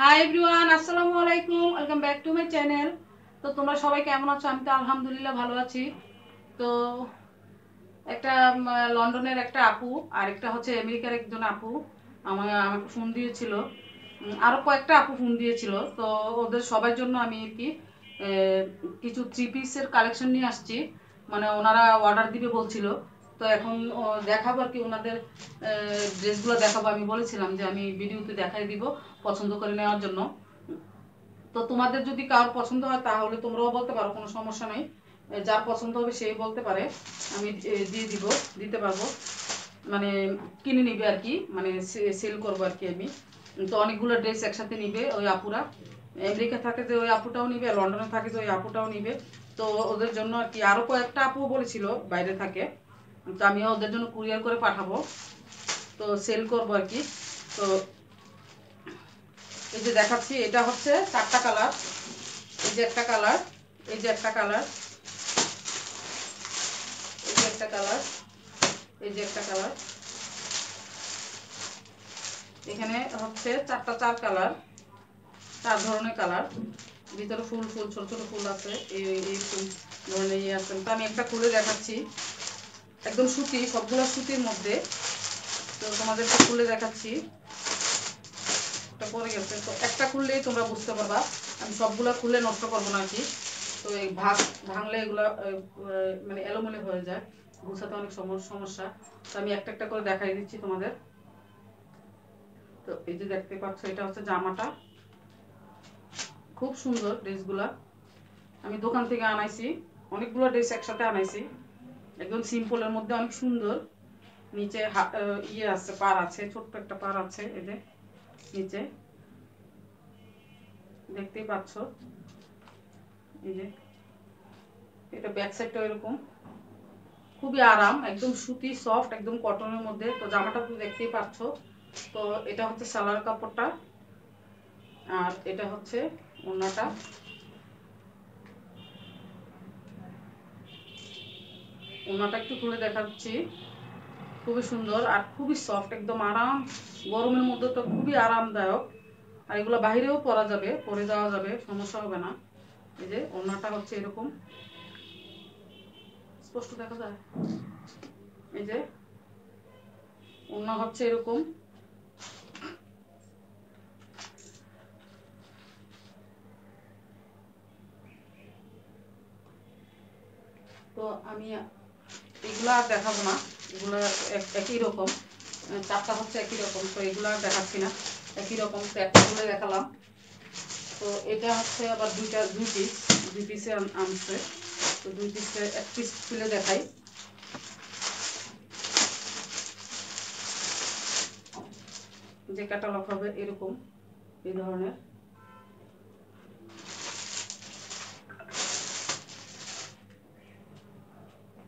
Hi everyone, আসসালামু আলাইকুম। Welcome back to my channel. তো তোমরা সবাই কেমন আছো? আমি তো আলহামদুলিল্লাহ ভালো আছি। তো একটা লন্ডনের একটা আপু আর একটা হচ্ছে আমেরিকার একজন আপু আমাকে ফোন দিয়েছিল। আরও কয়েকটা আপু ফোন দিয়েছিল। তো ওদের সবার জন্য আমি আর কি কিছু থ্রি পিসের কালেকশন নিয়ে আসছি। মানে ওনারা অর্ডার দিবে বলছিল। তো এখন দেখাবো আর কি ওনাদের ড্রেসগুলো দেখাবো। আমি বলেছিলাম যে আমি ভিডিওতে দেখাই দিব পছন্দ করে নেওয়ার জন্য। তো তোমাদের যদি কারোর পছন্দ হয় তাহলে তোমরাও বলতে পারো, কোনো সমস্যা নাই। যার পছন্দ হবে সেই বলতে পারে, আমি দিতে পারবো। মানে কিনে নিবে আর কি, মানে সেল করবো আর কি আমি। তো অনেকগুলো ড্রেস একসাথে নিবে ওই আপুরা। আমেরিকা থাকে যে ওই আপুটাও নিবে, লন্ডনে থাকে যে ওই আপুটাও নিবে। তো ওদের জন্য আর কি আরও কয়েকটা আপু বলেছিল বাইরে থাকে। তো আমিও ওদের জন্য কুরিয়ার করে পাঠাবো, তো সেল করবো আর কি। তো এই যে দেখাচ্ছি, এটা হচ্ছে 4টা কালার। এই যে একটা কালার, এই যে একটা কালার, এই যে একটা কালার, এই যে একটা কালার। এখানে হচ্ছে 4 কালার, 4 ধরনের কালার। ভিতরে ফুল ফুল ছোট ছোট ফুল আছে, এই ফুল ধরনের ইয়ে আছে। তো আমি একটা খুলে দেখাচ্ছি, একদম সুতি, সবগুলো সুতির মধ্যে। তো তোমাদেরকে খুলে দেখাচ্ছি। একটা পরে গেছে, তো একটা খুললেই তোমরা বুঝতে পারবা। আমি সবগুলা খুলে নষ্ট করবো না আর কি। তো এই ভাঙলে এগুলা মানে এলোমেলো হয়ে যায়, গুছাতে অনেক সমস্যা। তো আমি একটা একটা করে দেখাই দিচ্ছি তোমাদের। তো এই যে দেখতে পাচ্ছ, এটা হচ্ছে জামাটা। খুব সুন্দর ড্রেসগুলা, আমি দোকান থেকে আনাইছি। অনেকগুলো ড্রেস একসাথে আনাইছি, একদম সিম্পলের মধ্যে অনেক সুন্দর। নিচে ইয়ে আছে, পার আছে, ছোট্ট একটা পার আছে এই যে নিচে, দেখতেই পাচ্ছ। এই যে এটা ব্যাক সাইডটা এরকম, খুবই আরাম, একদম সুতি সফট, একদম কটনের মধ্যে। তো জামাটা তুমি দেখতেই পাচ্ছ। তো এটা হচ্ছে সালোয়ার কাপড়টা, আর এটা হচ্ছে ওড়নাটা। ওড়নাটা একটু খুলে দেখাচ্ছি, খুবই সুন্দর আর খুবই সফট, একদম আরাম। গরমের মধ্যে তো খুবই আরামদায়ক। আর এগুলো বাইরেও পরা যাবে, পরে যাওয়া যাবে, সমস্যা হবে না। এই যে ওড়নাটা হচ্ছে এরকম, স্পষ্ট দেখা যায়। এই যে ওড়না হচ্ছে এরকম। তো আমি এগুলো আর দেখাবো না, এগুলো একই রকম। 4টা হচ্ছে একই রকম, তো এগুলো আর দেখাচ্ছি না। একই রকম, তো একটা খুলে দেখালাম। তো এটা হচ্ছে আবার দুই পিসে আনছে। তো দুই পিসে এক পিস খুলে দেখাই। যে ক্যাটালগ হবে এরকম, এই ধরনের।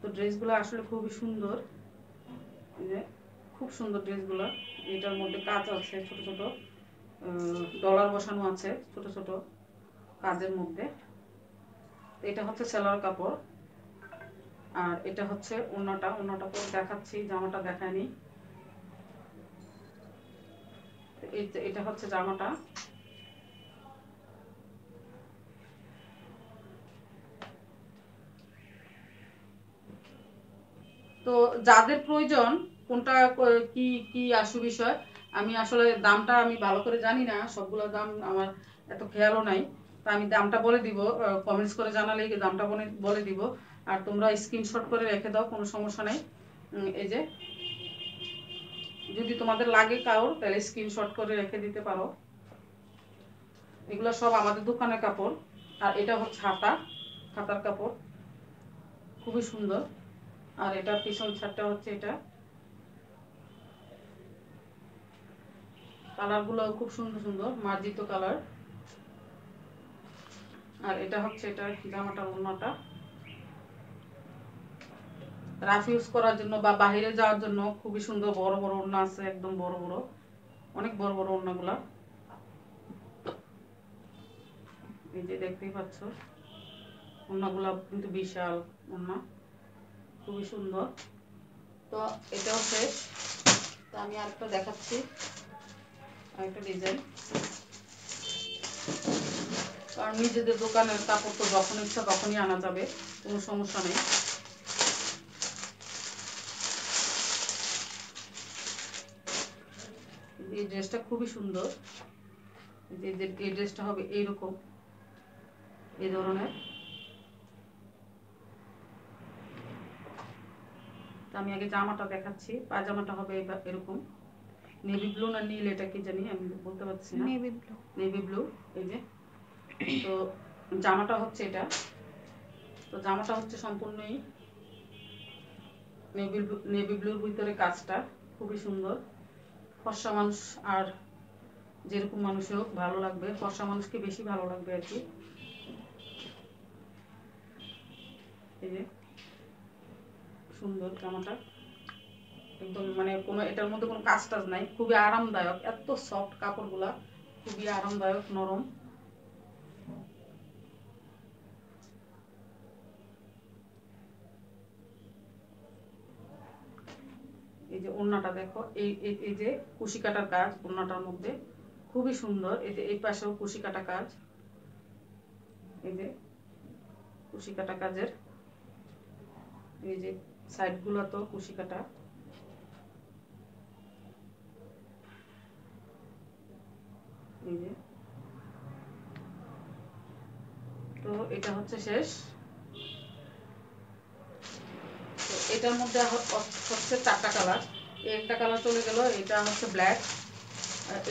তো ড্রেসগুলো আসলে খুবই সুন্দর, এই যে খুব সুন্দর ড্রেসগুলো। এটার মধ্যে কাজ আছে, ছোট ছোট ডলার বসানো আছে ছোট ছোট কাজের মধ্যে। এটা হচ্ছে সেলোয়ার কাপড়, আর এটা হচ্ছে ওড়নাটা। ওড়নাটা পরে দেখাচ্ছি, জামাটা দেখায়নি। এটা হচ্ছে জামাটা। তো যাদের প্রয়োজন, কোনটা কি কি আসু বিষয়, আমি আসলে দামটা আমি ভালো করে জানি না, সবগুলো দাম আমার এত খেয়ালও নাই। তো আমি দামটা বলে দিব, কমেন্টস করে জানালেই দামটা বলে দিব। আর তোমরা স্ক্রিনশট করে রেখে দাও, কোনো সমস্যা নেই। এই যে যদি তোমাদের লাগে কারোর, তাহলে স্ক্রিনশট করে রেখে দিতে পারো। এগুলো সব আমাদের দোকানের কাপড়। আর এটা হচ্ছে হাতার কাপড়, খুবই সুন্দর। আর এটা পিছন ছাড়টা হচ্ছে এটা। কালারগুলো খুব সুন্দর সুন্দর, মার্জিত কালার। আর এটা হচ্ছে এটা জামাটার ওড়নাটা। রাফ ইউজ করার জন্য বা বাইরে যাওয়ার জন্য খুবই সুন্দর, বড় বড় ওড়না আছে, একদম বড় বড়, অনেক বড় বড় ওড়নাগুলা। এই যে দেখতেই পাচ্ছ, ওড়নাগুলা কিন্তু বিশাল ওড়না, খুবই সুন্দর। তো এটাও শেষ। তো আমি আরেকটা দেখাচ্ছি, আরেকটা ডিজাইন। নিজেদের দোকানের কাপড় তো যখন ইচ্ছা তখনই আনা যাবে, কোনো সমস্যা নেই। এই ড্রেসটা খুবই সুন্দর। এই ড্রেসটা হবে এইরকম, এই ধরনের। আমি আগে জামাটা দেখাচ্ছি। পায়জামাটা হবে এরকম নেভি ব্লু না নীল, এটা কি জানি আমি বলতে পারছি না, নেভি ব্লু। এই যে, তো জামাটা হচ্ছে এটা। তো জামাটা হচ্ছে সম্পূর্ণই নেভি ব্লুর ভিতরে কাজটা খুবই সুন্দর। ফর্সা মানুষ আর যেরকম মানুষই হোক ভালো লাগবে, ফর্সা মানুষকে বেশি ভালো লাগবে আর কি। এই যে সুন্দর জামাটা, একদম মানে কোনো এটার মধ্যে কোনো কাজ টাজ নাই, খুবই আরামদায়ক, এত সফট কাপড়গুলা, খুবই আরামদায়ক, নরম। এই যে ওড়নাটা দেখো, এই যে কুশি কাটার কাজ ওড়নাটার মধ্যে খুবই সুন্দর। এই যে এই পাশেও কুশি কাটা কাজ, এই যে কুশি কাটা কাজের এই যে সাইডগুলো তো কুশি কাটা। এই যে, তো এটা হচ্ছে শেষ। তো এটার মধ্যে হচ্ছে 4টা কালার। একটা কালার চলে গেল, এটা হচ্ছে ব্ল্যাক,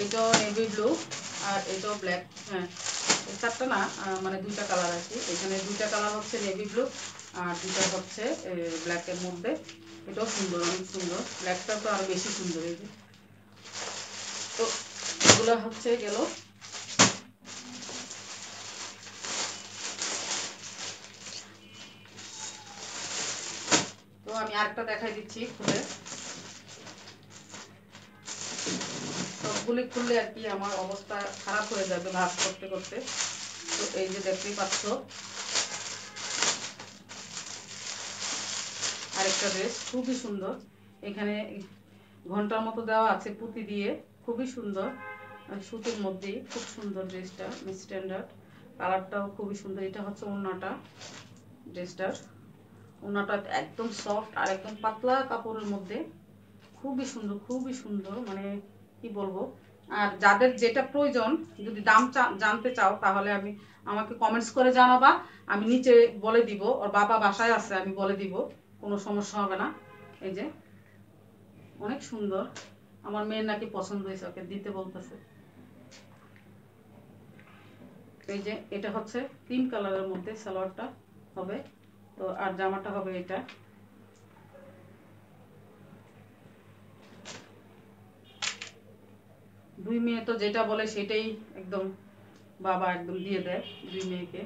এটাও নেভি ব্লু, আর এটাও ব্ল্যাক। হ্যাঁ, 4টা না, মানে 2টা কালার আছে এখানে। 2টা কালার হচ্ছে নেভি ব্লু আর 2টা হচ্ছে ব্ল্যাকের মধ্যে। এটাও সুন্দর, অনেক সুন্দর। ব্ল্যাকটা তো আরো বেশি সুন্দর। এই যে, তো এগুলো হচ্ছে গেল। তো আমি আরেকটা দেখাই দিচ্ছি খুলে। সবগুলি খুললে আর কি আমার অবস্থা খারাপ হয়ে যাবে ভাঁজ করতে করতে। তো এই যে দেখতেই পাচ্ছ আরেকটা ড্রেস, খুবই সুন্দর। এখানে ঘন্টার মতো দেওয়া আছে পুঁতি দিয়ে, খুবই সুন্দর। সুতির মধ্যেই খুব সুন্দর ড্রেসটা, স্ট্যান্ডার্ড। কালারটাও খুবই সুন্দর। এটা হচ্ছে ওড়নাটা, ড্রেসটার ওড়নাটা একদম সফট আর একদম পাতলা কাপড়ের মধ্যে, খুবই সুন্দর, খুবই সুন্দর, মানে কি বলবো। আর যাদের যেটা প্রয়োজন, যদি দাম জানতে চাও তাহলে আমাকে কমেন্টস করে জানাবা, আমি নিচে বলে দিব। ওর বাবা বাসায় আছে, আমি বলে দিব, কোনো সমস্যা হবে না। এই যে অনেক সুন্দর, আমার মেয়ের নাকি পছন্দ হয়েছে, ওকে দিতে বলতেছে। এই যে এটা হচ্ছে 3 কালারের মধ্যে সালোয়ারটা হবে, তো আর জামাটা হবে এটা। দুই মেয়ে তো যেটা বলে সেটাই একদম বাবা একদম দিয়ে দেয়। দুই মেয়েকে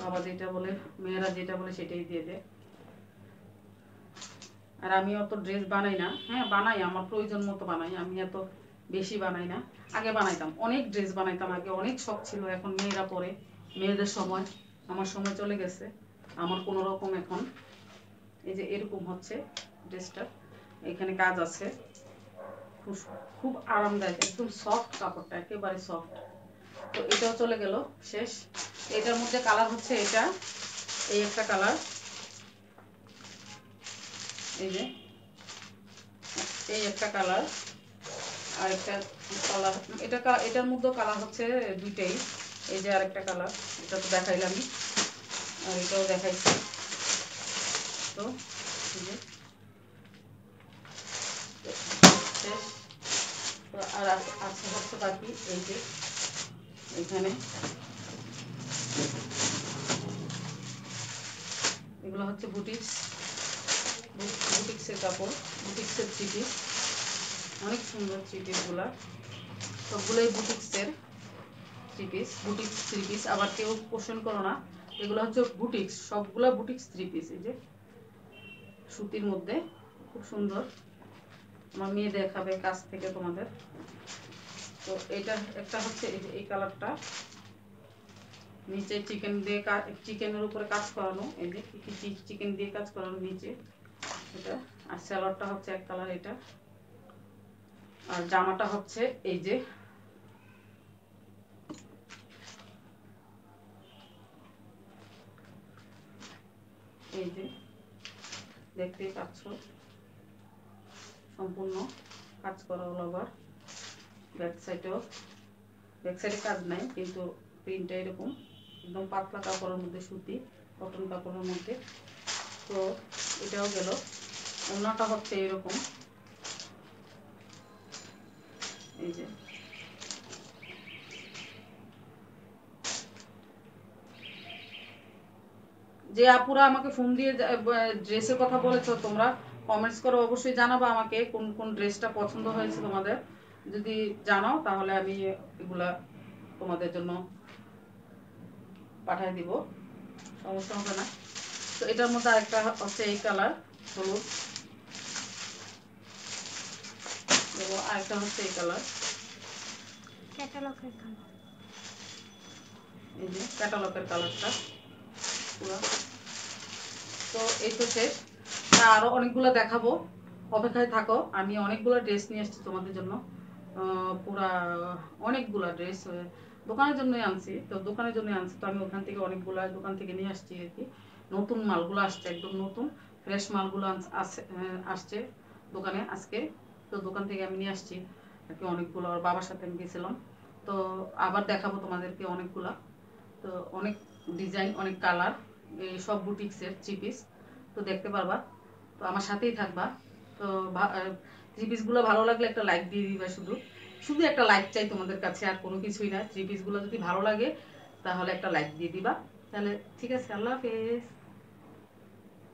বাবা যেটা বলে, মেয়েরা যেটা বলে সেটাই দিয়ে দেয়। আর আমি অত ড্রেস বানাই না। হ্যাঁ বানাই, আমার প্রয়োজন মতো বানাই, আমি এত বেশি বানাই না। আগে বানাইতাম, অনেক ড্রেস বানাইতাম আগে, অনেক শখ ছিল। এখন মেয়েরা পরে, মেয়েদের সময়, আমার সময় চলে গেছে। আমার কোনো রকম এখন এই যে এরকম হচ্ছে ড্রেসটা, এখানে কাজ আছে, খুব খুব আরামদায়ক, একদম সফট কাপড়টা, একেবারে সফট। তো এটাও চলে গেল, শেষ। এটার মধ্যে কালার হচ্ছে এটা, এই একটা কালার, এই যে এই একটা কালার, আর একটা কালার, এটার মধ্যে কালার হচ্ছে 2টাই। এই যে আরেকটা কালার, এটা তো দেখাইলামই, আর এটাও দেখাইছি। তো এই যে শেষ। তো আর আছে হচ্ছে বাকি এই যে এখানে, এগুলো হচ্ছে বুটিক্সের কাপড়, বুটিক্সের থ্রি পিস, অনেক সুন্দর থ্রি পিসগুলা, সবগুলোই বুটিক্সের three piece, boutiques three piece. আবার কেউ কোশ্চেন করো না, এগুলো হচ্ছে বুটিক্স, সবগুলো বুটিক্স থ্রি পিস। এই যে সুতির মধ্যে খুব সুন্দর, আমার মেয়ে দেখাবে কাছ থেকে তোমাদের। তো এটা একটা হচ্ছে এই কালারটা, নিচে চিকেন দিয়ে চিকেনের উপরে কাজ করানো, এই যে চিকেন দিয়ে কাজ করানো নিচে এটা। আর সালোয়ারটা হচ্ছে এক কালার এটা, আর জামাটা হচ্ছে এই যে এই যে দেখতেই পাচ্ছ সম্পূর্ণ কাজ করা হলো। আবার ব্যাক সাইডে কাজ নাই, কিন্তু প্রিন্টটা এরকম একদম পাতলা কাপড়ের মধ্যে, সুতি কটন কাপড়ের মধ্যে। তো এটাও গেল। ওড়নাটা হচ্ছে এরকম, এই যে যে আপুরা আমাকে ফোন দিয়ে ড্রেসের কথা বলেছো, তোমরা কমেন্টস করে অবশ্যই জানাবা আমাকে কোন কোন ড্রেসটা পছন্দ হয়েছে তোমাদের। যদি জানাও তাহলে আমি এগুলা তোমাদের জন্য পাঠিয়ে দিব, সমস্যা হবে না। তো এটার মধ্যে আরেকটা হচ্ছে এই কালার হলুদ, এবং আরেকটা হচ্ছে এই কালার, এই যে ক্যাটালগের কালারটা পুরো। তো এই তো শেষ, তা আরো অনেকগুলো দেখাবো, অপেক্ষায় থাকো। আমি অনেকগুলো ড্রেস নিয়ে এসেছি তোমাদের জন্য, পুরা অনেকগুলা ড্রেস দোকানের জন্যই আনছি। তো দোকানের জন্য আনছি, তো আমি ওখান থেকে অনেকগুলা দোকান থেকে নিয়ে আসছি আর কি। নতুন মালগুলো আসছে, একদম নতুন ফ্রেশ মালগুলো আসছে দোকানে আজকে। তো দোকান থেকে আমি নিয়ে আসছি আর কি অনেকগুলো, আর বাবার সাথে আমি গেছিলাম। তো আবার দেখাবো তোমাদেরকে অনেকগুলা। তো অনেক ডিজাইন, অনেক কালার, এই সব বুটিক্সের থ্রি পিস তো দেখতে পারবা। তো আমার সাথেই থাকবা। তো থ্রি পিসগুলো ভালো লাগলে একটা লাইক দিয়ে দিবা, শুধু শুধু একটা লাইক চাই তোমাদের কাছে, আর কোনো কিছুই না। থ্রি পিসগুলো যদি ভালো লাগে তাহলে একটা লাইক দিয়ে দিবা। তাহলে ঠিক আছে, আল্লাহ হাফেজ।